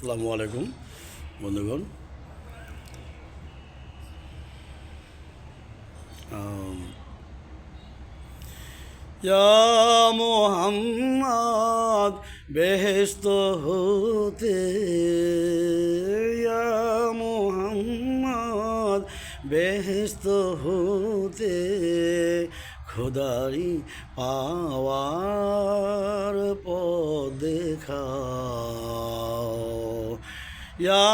আসসালামু আলাইকুম বন্ধুগণ। আম, ইয়া মোহাম্মদ বেহেশত হতে, ইয়া মোহাম্মদ বেহেশত হতে খোদারি পাওয়ার পথ দেখাও। ইয়া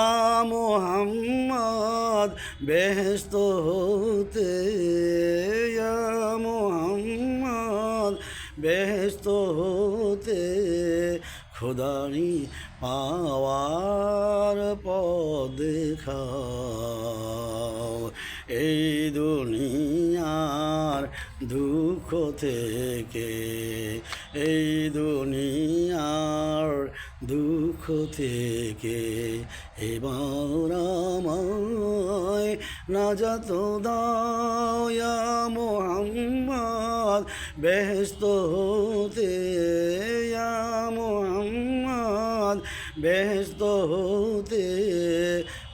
মোহাম্মদ বেহেশত হতে, ইয়া মোহাম্মদ বেহেশত হতে খোদারি পাওয়ার পথ দেখাও। এই দুনিয়ার দুঃখ থেকে, এই দুনিয়ার দুঃখ থেকে এবার আমায় নাজাত দাও। ইয়া মোহাম্মদ বেহেশত হতে, ইয়া মোহাম্মদ বেহেশত হতে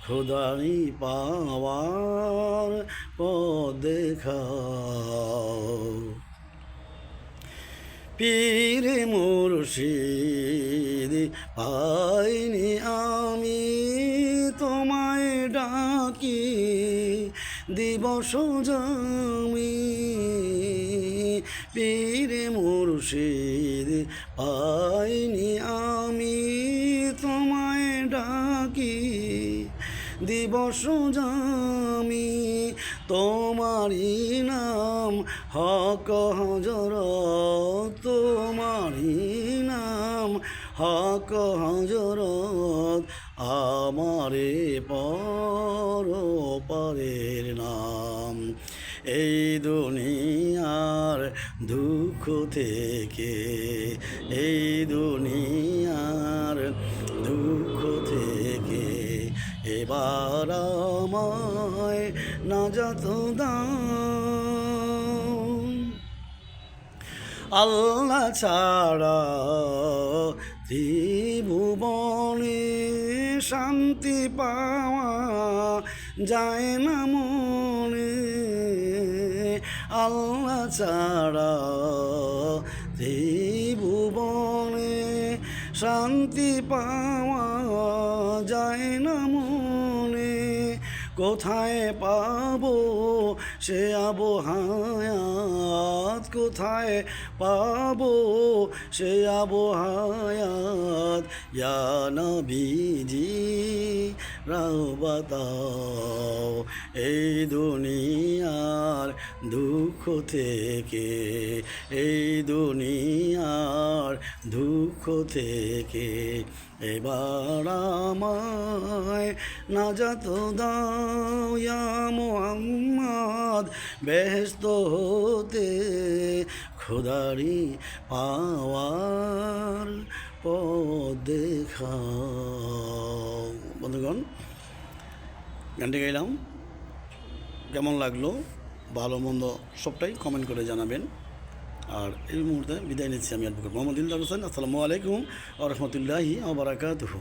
খোদারি পাওয়ার পথ দেখাও। পীর মুর্শিদ পাইনি আমি তোমায় ডাকি দিবস জামি। পীর মুর্শিদ পাইনি আমি তোমায় ডাকি দিবস জামি। তোমারি নাম হক হযরত, তোমারি নাম হক হযরত আমারে পর পারের নাম। এই দুনিয়ার দুঃখ থেকে, এই দুনিয়ার দুঃখ থেকে এবার আমায় নাজাত দাও। আল্লাহ ছাড়া ত্রিভুবনে শান্তি পাওয়া যায় না মনে। আল্লাহ ছাড়া ত্রিভুবনে শান্তি পাওয়া যায় না মনে। কোথায় পাবো সে আবহায়াত, কোথায় পাবো সে আবহায়াত। ইয়া নবীজি রাও বাতাও। এই দুনিয়ার দুঃখ থেকে, এই দুনিয়ার দুঃখ থেকে এবার আমায় নাজাত দাও। ইয়া মুহাম্মদ বেহেশত হতে খোদারি পাওয়ার পথ দেখাও। বন্ধুগণ, গানটি গাইলাম, কেমন লাগলো ভালো মন্দ সবটাই কমেন্ট করে জানাবেন। আর এই মুহূর্তে বিদায় নিচ্ছি আমি অ্যাডভোকেট মোহাম্মদ ইলদার হোসেন। আসসালামু আলাইকুম ওয়া রাহমাতুল্লাহি ওয়া বারাকাতুহু।